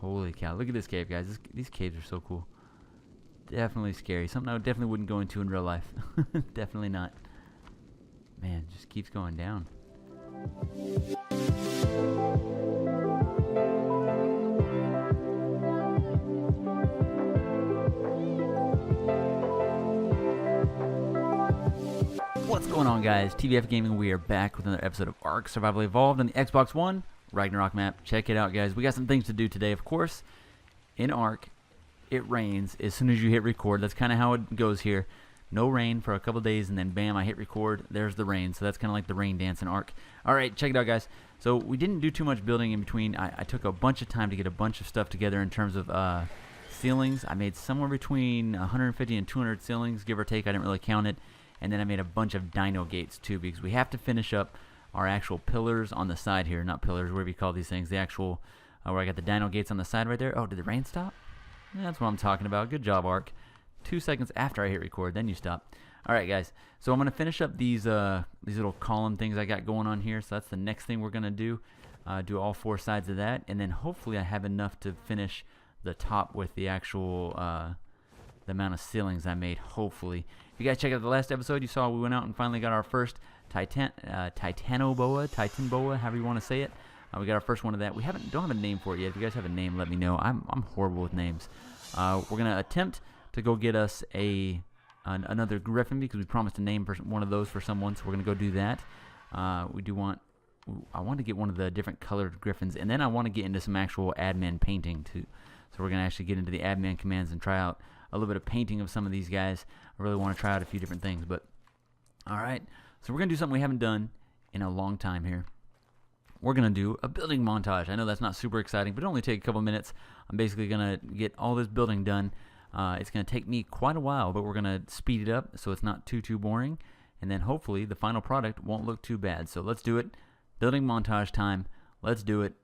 Holy cow. Look at this cave, guys. These caves are so cool. Definitely scary. Something I definitely wouldn't go into in real life. Definitely not. Man, just keeps going down. What's going on, guys? TBF Gaming. We are back with another episode of Ark Survival Evolved on the Xbox One Ragnarok Map. Check it out, guys. We got some things to do today. Of course, in Ark, it rains as soon as you hit record. That's kind of how it goes here. No rain for a couple days, and then bam, I hit record. There's the rain. So that's kind of like the rain dance in Ark. All right, check it out, guys. So we didn't do too much building in between. I took a bunch of time to get a bunch of stuff together in terms of ceilings. I made somewhere between 150 and 200 ceilings, give or take. I didn't really count it. And then I made a bunch of dino gates too, because we have to finish up our actual pillars on the side here. Not pillars, whatever you call these things. The actual, where I got the dino gates on the side right there. Oh, did the rain stop? Yeah, that's what I'm talking about. Good job, Ark. 2 seconds after I hit record, then you stop. All right, guys. So I'm going to finish up these little column things I got going on here. So that's the next thing we're going to do. Do all 4 sides of that. And then hopefully I have enough to finish the top with the actual the amount of ceilings I made, hopefully. If you guys check out the last episode, you saw we went out and finally got our first Titan boa, however you want to say it. We got our first one of that. We don't have a name for it yet. If you guys have a name, let me know. I'm horrible with names. We're gonna attempt to go get us another griffin, because we promised to name one of those for someone. So we're gonna go do that. I want to get one of the different colored griffins, and then I want to get into some actual admin painting too. So we're gonna actually get into the admin commands and try out a little bit of painting of some of these guys. I really want to try out a few different things, but all right. So we're gonna do something we haven't done in a long time here. We're gonna do a building montage. I know that's not super exciting, but it'll only take a couple minutes. I'm basically gonna get all this building done. It's gonna take me quite a while, but we're gonna speed it up so it's not too boring, and then hopefully the final product won't look too bad. So let's do it. Building montage time. Let's do it.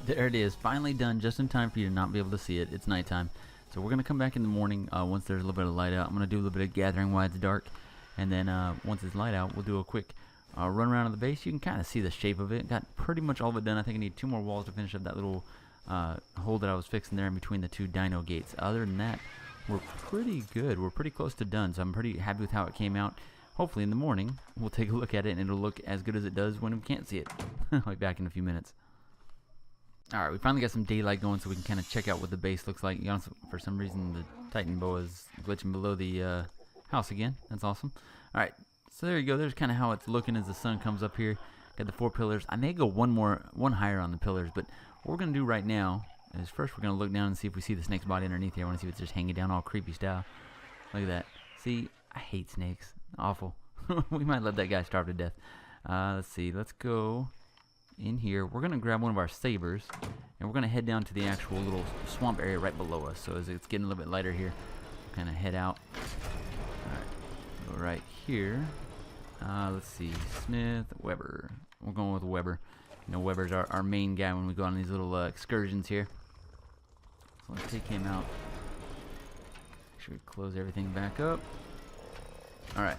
There it is, finally done, just in time for you to not be able to see it. It's nighttime. So we're going to come back in the morning once there's a little bit of light out. I'm going to do a little bit of gathering while it's dark. And then once it's light out, we'll do a quick run around the base. You can kind of see the shape of it. Got pretty much all of it done. I think I need 2 more walls to finish up that little hole that I was fixing there in between the 2 dino gates. Other than that, we're pretty good. We're pretty close to done. So I'm pretty happy with how it came out. Hopefully in the morning, we'll take a look at it and it'll look as good as it does when we can't see it. I'll be back in a few minutes. Alright, we finally got some daylight going so we can kind of check out what the base looks like. For some reason, the Titan boa is glitching below the house again. That's awesome. Alright, so there you go. There's kind of how it's looking as the sun comes up here. Got the 4 pillars. I may go one higher on the pillars, but what we're going to do right now is first we're going to look down and see if we see the snake's body underneath here. I want to see if it's just hanging down all creepy style. Look at that. See, I hate snakes. Awful. We might let that guy starve to death. Let's see. Let's go in here. We're going to grab one of our sabers, and we're going to head down to the actual little swamp area right below us. So as it's getting a little bit lighter here, we'll kind of head out. Alright, go right here. Let's see, Smith, Weber. We're going with Weber. You know, Weber's our main guy when we go on these little excursions here. So let's take him out. Make sure we close everything back up. Alright.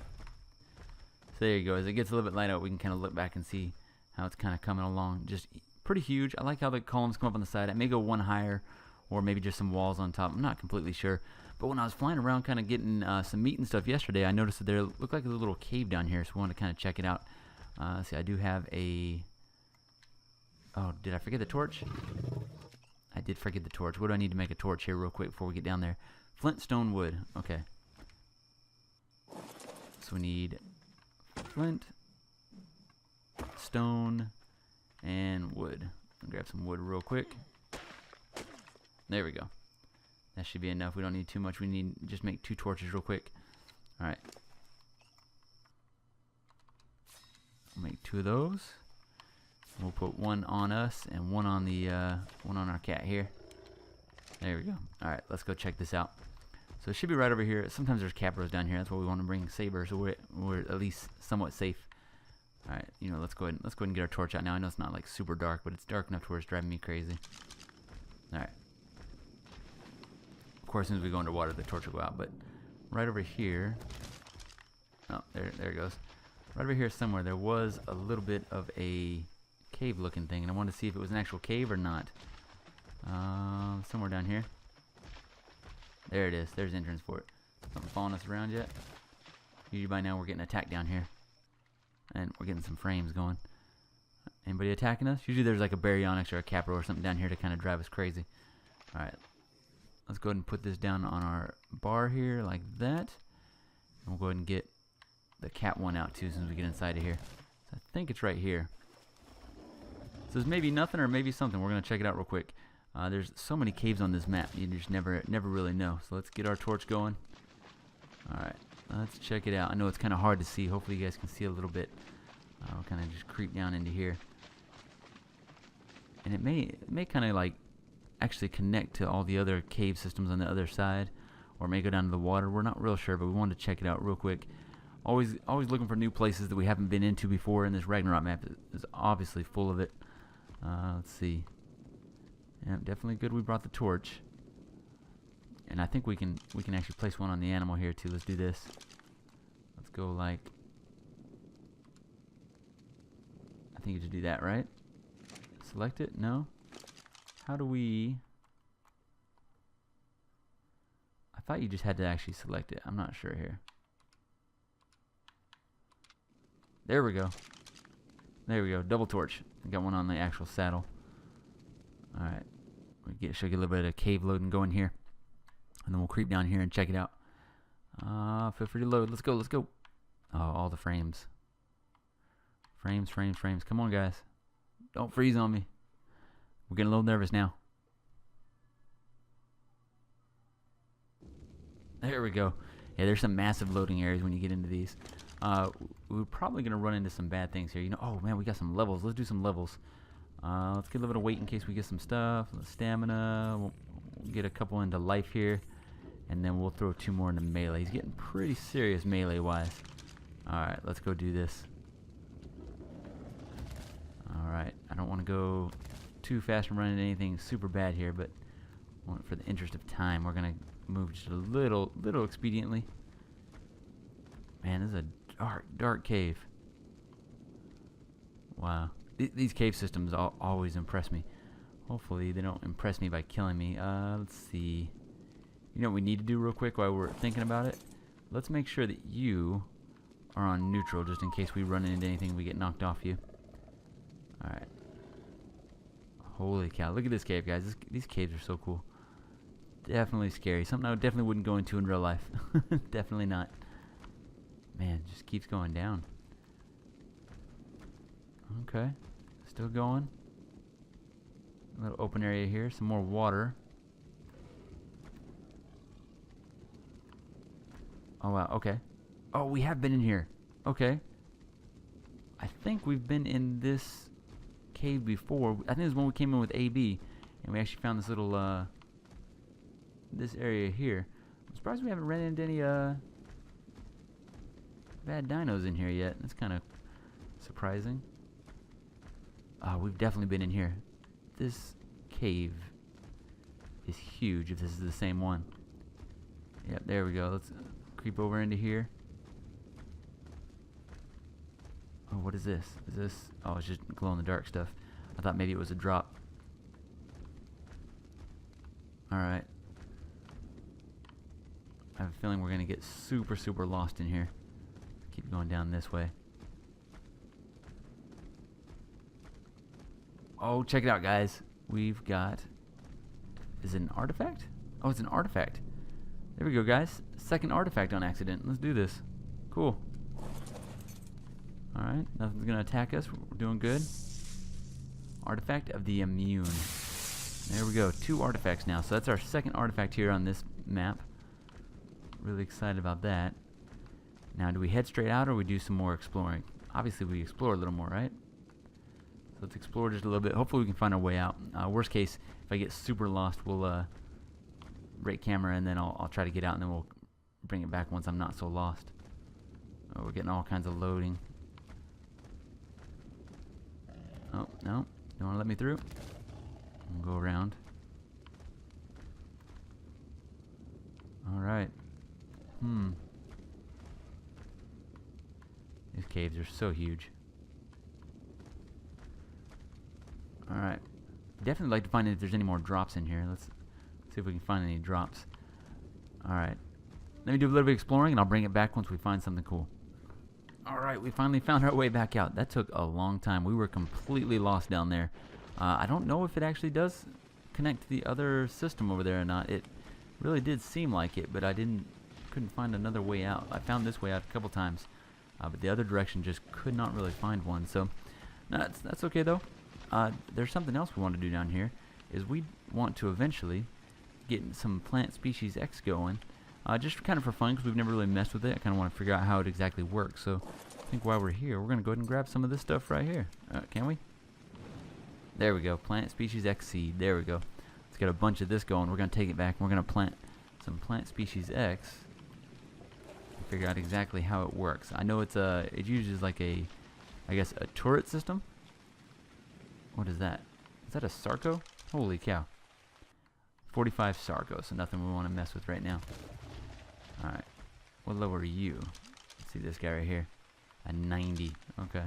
So there you go. As it gets a little bit light out, we can kind of look back and see how it's kind of coming along. Just pretty huge. I like how the columns come up on the side. I may go one higher, or maybe just some walls on top. I'm not completely sure. But when I was flying around kind of getting some meat and stuff yesterday, I noticed that there looked like a little cave down here, so we wanted to kind of check it out. See, I do have a... Oh, did I forget the torch? I did forget the torch. What do I need to make a torch here real quick before we get down there? Flint, stone, wood. Okay. So we need flint, stone, and wood. I'll grab some wood real quick. There we go. That should be enough. We don't need too much. We need just make 2 torches real quick. Alright. We'll make 2 of those. We'll put 1 on us and 1 on the one on our cat here. There we go. Alright, let's go check this out. So it should be right over here. Sometimes there's capros down here. That's why we want to bring sabers, so we're at least somewhat safe. Alright, you know, let's go ahead and get our torch out now. I know it's not like super dark, but it's dark enough to where it's driving me crazy. Alright. Of course, as soon as we go underwater, the torch will go out. But right over here, oh, there it goes. Right over here somewhere, there was a little bit of a cave-looking thing, and I wanted to see if it was an actual cave or not. Somewhere down here. There it is. There's the entrance for it. Something following us around yet? Usually by now we're getting attacked down here, and we're getting some frames going. Anybody attacking us? Usually there's like a baryonyx or a capro or something down here to kind of drive us crazy. All right. Let's go ahead and put this down on our bar here like that. And we'll go ahead and get the cat one out too as soon as we get inside of here. So I think it's right here. So there's maybe nothing or maybe something. We're going to check it out real quick. There's so many caves on this map. You just never really know. So let's get our torch going. Alright, let's check it out. I know it's kind of hard to see. Hopefully you guys can see a little bit. We'll kind of just creep down into here. And it may kind of like actually connect to all the other cave systems on the other side, or may go down to the water. We're not real sure, but we wanted to check it out real quick. Always looking for new places that we haven't been into before, and this Ragnarok map is obviously full of it. Let's see. Yeah, definitely good we brought the torch. And I think we can actually place one on the animal here too. Let's do this. Let's go like, I think you should do that, right? Select it? No? How do we... I thought you just had to actually select it. I'm not sure here. There we go. There we go. Double torch. I got one on the actual saddle. Alright. Should get a little bit of cave loading going here. And then we'll creep down here and check it out. Feel free to load. Let's go, let's go. Oh, all the frames. Frames, frames, frames. Come on, guys. Don't freeze on me. We're getting a little nervous now. There we go. Yeah, there's some massive loading areas when you get into these. We're probably going to run into some bad things here. You know, oh man, we got some levels. Let's do some levels. Let's get a little bit of weight in case we get some stuff. Stamina. We'll get a couple into life here. And then we'll throw 2 more into melee. He's getting pretty serious melee-wise. Alright, let's go do this. Alright, I don't want to go too fast and run into anything super bad here, but for the interest of time, we're gonna move just a little expediently. Man, this is a dark cave. Wow, these cave systems always impress me. Hopefully they don't impress me by killing me. Let's see. You know what we need to do real quick while we're thinking about it? Let's make sure that you are on neutral, just in case we run into anything and we get knocked off you. Alright. Holy cow, look at this cave, guys. These caves are so cool. Definitely scary. Something I definitely wouldn't go into in real life. Definitely not. Man, it just keeps going down. Okay. Still going. A little open area here. Some more water. Oh, wow. Okay. Oh, we have been in here. Okay. I think we've been in this cave before. I think it was when we came in with AB. And we actually found this little, this area here. I'm surprised we haven't ran into any, bad dinos in here yet. That's kind of surprising. We've definitely been in here. This cave is huge if this is the same one. Yep, there we go. Let's creep over into here. Oh, what is this? Is this... Oh, it's just glow-in-the-dark stuff. I thought maybe it was a drop. Alright. I have a feeling we're going to get super lost in here. Keep going down this way. Oh, check it out, guys. We've got... Is it an artifact? Oh, it's an artifact. There we go, guys. Second artifact on accident. Let's do this. Cool. Alright, nothing's going to attack us. We're doing good. Artifact of the immune. There we go. 2 artifacts now. So that's our second artifact here on this map. Really excited about that. Now, do we head straight out or we do some more exploring? Obviously, we explore a little more, right? So let's explore just a little bit. Hopefully, we can find our way out. Worst case, if I get super lost, we'll rate camera and then I'll try to get out and then we'll bring it back once I'm not so lost. Oh, we're getting all kinds of loading. Oh, no. Don't want to let me through. We'll go around. Alright. These caves are so huge. Alright. Definitely like to find if there's any more drops in here. Let's see if we can find any drops. Alright. Let me do a little bit of exploring and I'll bring it back once we find something cool. Alright, we finally found our way back out. That took a long time. We were completely lost down there. I don't know if it actually does connect to the other system over there or not. It really did seem like it, but I couldn't find another way out. I found this way out a couple times, but the other direction just could not really find one. So that's okay though. There's something else we want to do down here. Is we want to eventually get some plant species X going, just kind of for fun because we've never really messed with it. I kind of want to figure out how it exactly works. So I think while we're here, we're gonna go ahead and grab some of this stuff right here. Can we? There we go. Plant species X seed. There we go. Let's get a bunch of this going. We're gonna take it back and we're gonna plant some plant species X. Figure out exactly how it works. I know it's it uses like I guess a turret system. What is that? Is that a Sarco? Holy cow. 45 Sarco, so nothing we want to mess with right now. Alright. What level are you? Let's see this guy right here. A 90. Okay.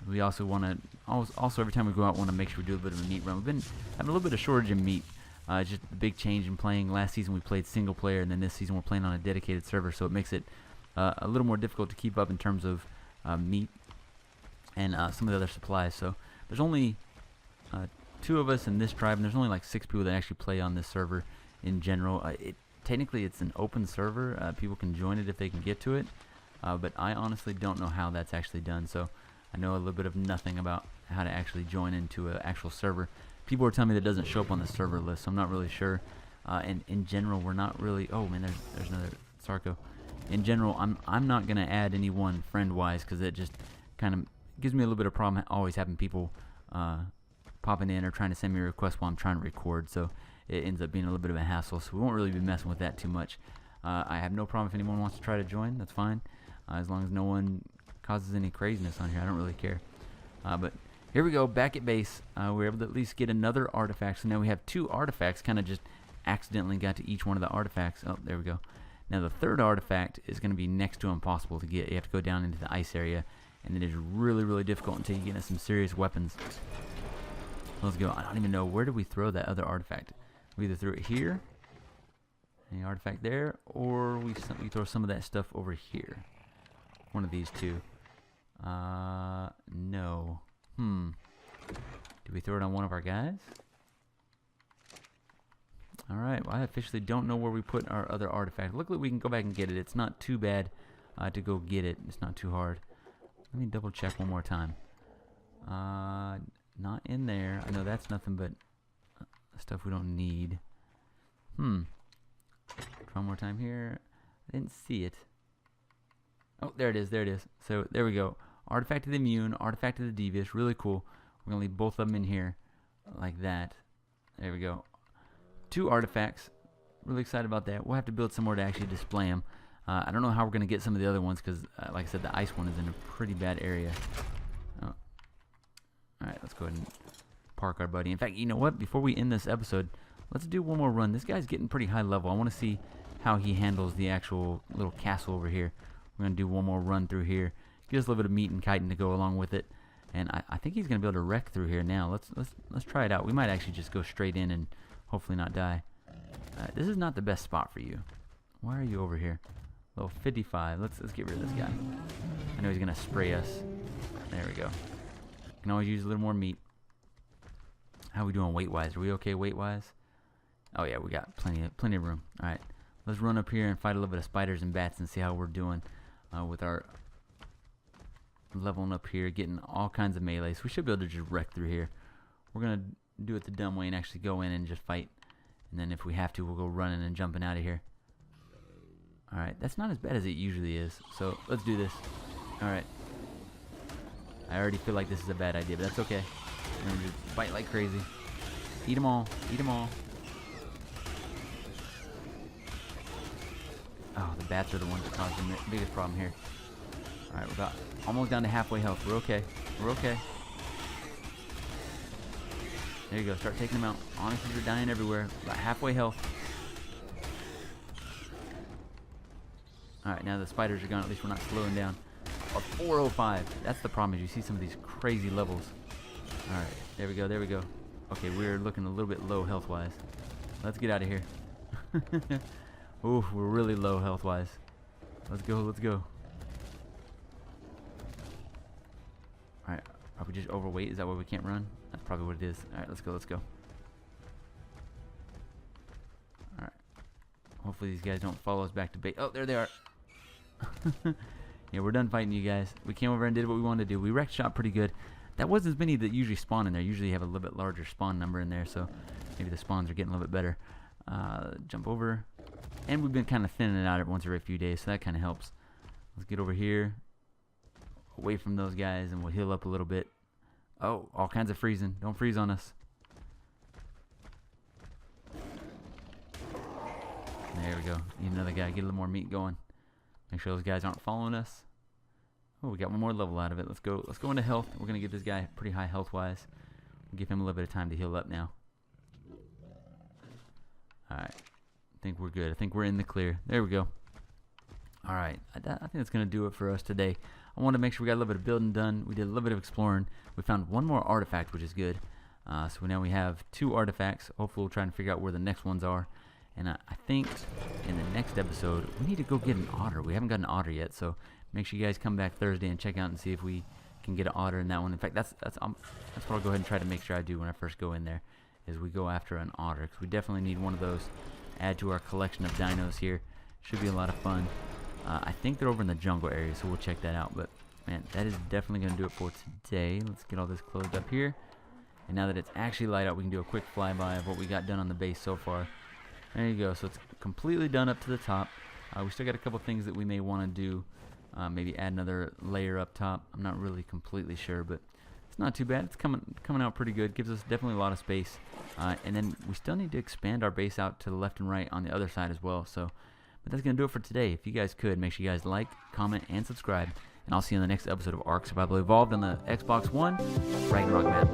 We also want to, also every time we go out, want to make sure we do a bit of a meat run. We've been having a little bit of shortage of meat. Just a big change in playing. Last season we played single player, and then this season we're playing on a dedicated server, so it makes it a little more difficult to keep up in terms of meat and some of the other supplies. So there's only 2 of us in this tribe, and there's only like 6 people that actually play on this server in general. Technically it's an open server. People can join it if they can get to it, but I honestly don't know how that's actually done. So I know a little bit of nothing about how to actually join into an actual server. People are telling me that it doesn't show up on the server list, so I'm not really sure. And in general, we're not really... Oh man, there's another Sarco. In general, I'm not gonna add anyone friend-wise because it just kind of gives me a little bit of problem always having people popping in or trying to send me a request while I'm trying to record. So it ends up being a little bit of a hassle. So we won't really be messing with that too much. I have no problem if anyone wants to try to join. That's fine, as long as no one causes any craziness on here. I don't really care. But Here we go, back at base. We were able to at least get another artifact. So now we have 2 artifacts. Kind of just accidentally got to each one of the artifacts. Oh, there we go. Now the 3rd artifact is going to be next to impossible to get. You have to go down into the ice area, and it is really, really difficult until you get into some serious weapons. Let's go. I don't even know, where did we throw that other artifact? We either threw it here, any artifact there, or we throw some of that stuff over here. One of these two. No. Did we throw it on one of our guys? Alright, well, I officially don't know where we put our other artifact. Luckily, we can go back and get it. It's not too bad to go get it. It's not too hard. Let me double check one more time. Not in there. I know that's nothing but stuff we don't need. One more time here. I didn't see it. Oh, there it is. There it is. So, there we go. Artifact of the Immune, Artifact of the Devious. Really cool. We're going to leave both of them in here like that. There we go. 2 artifacts. Really excited about that. We'll have to build some more to actually display them. I don't know how we're going to get some of the other ones because, like I said, the ice one is in a pretty bad area. Oh. Alright, let's go ahead and park our buddy. In fact, you know what? Before we end this episode, let's do one more run. This guy's getting pretty high level. I want to see how he handles the actual little castle over here. We're going to do one more run through here. Get us a little bit of meat and chitin to go along with it. And I think he's going to be able to wreck through here now. Let's try it out. We might actually just go straight in and hopefully not die. This is not the best spot for you. Why are you over here? Level 55. Let's get rid of this guy. I know he's going to spray us. There we go. Can always use a little more meat. How are we doing weight-wise? Are we okay weight-wise? Oh yeah, we got plenty of room. All right, let's run up here and fight a little bit of spiders and bats and see how we're doing with our leveling up here, getting all kinds of melees. We should be able to just wreck through here. We're gonna do it the dumb way and actually go in and just fight, and then if we have to, we'll go running and jumping out of here. All right, that's not as bad as it usually is. So let's do this. All right. I already feel like this is a bad idea, but that's okay. We're gonna just fight like crazy. Eat them all. Eat them all. Oh, the bats are the ones that cause the biggest problem here. Alright, we're about almost down to halfway health. We're okay. We're okay. There you go. Start taking them out. Honestly, you're dying everywhere. About halfway health. Alright, now the spiders are gone. At least we're not slowing down. A 405. That's the problem, is you see some of these crazy levels. Alright, there we go. There we go. Okay, we're looking a little bit low health-wise. Let's get out of here. Ooh, we're really low health-wise. Let's go, let's go. Alright, are we just overweight? Is that why we can't run? That's probably what it is. Alright, let's go, let's go. Alright. Hopefully these guys don't follow us back to base. Oh, there they are. Yeah, we're done fighting you guys. We came over and did what we wanted to do. We wrecked shop pretty good. That wasn't as many that usually spawn in there. Usually you have a little bit larger spawn number in there, so maybe the spawns are getting a little bit better. Jump over. And we've been kind of thinning it out once every few days, so that kind of helps. Let's get over here, away from those guys, and we'll heal up a little bit. Oh, all kinds of freezing. Don't freeze on us. There we go. Need another guy. Get a little more meat going. Make sure those guys aren't following us. Oh, we got one more level out of it. Let's go. Let's go into health. We're gonna give this guy pretty high health-wise. We'll give him a little bit of time to heal up now. All right. I think we're good. I think we're in the clear. There we go. All right. I think that's going to do it for us today. I want to make sure we got a little bit of building done. We did a little bit of exploring. We found one more artifact, which is good. So now we have 2 artifacts. Hopefully we'll try and figure out where the next ones are. And I think in the next episode, we need to go get an otter. We haven't got an otter yet. So make sure you guys come back Thursday and check out and see if we can get an otter in that one. In fact, that's what I'll go ahead and try to make sure I do when I first go in there, is we go after an otter. Because we definitely need one of those. Add to our collection of dinos here. Should be a lot of fun. I think they're over in the jungle area, so we'll check that out. But man, that is definitely going to do it for today. Let's get all this closed up here. And now that it's actually light out, we can do a quick flyby of what we got done on the base so far. There you go. So it's completely done up to the top. We still got a couple things that we may want to do. Maybe add another layer up top. I'm not really completely sure, but it's not too bad. It's coming out pretty good. Gives us definitely a lot of space. And then we still need to expand our base out to the left and right on the other side as well. So, but that's going to do it for today. If you guys could, make sure you guys like, comment, and subscribe. and I'll see you in the next episode of Ark Survival Evolved on the Xbox One Ragnarok Map.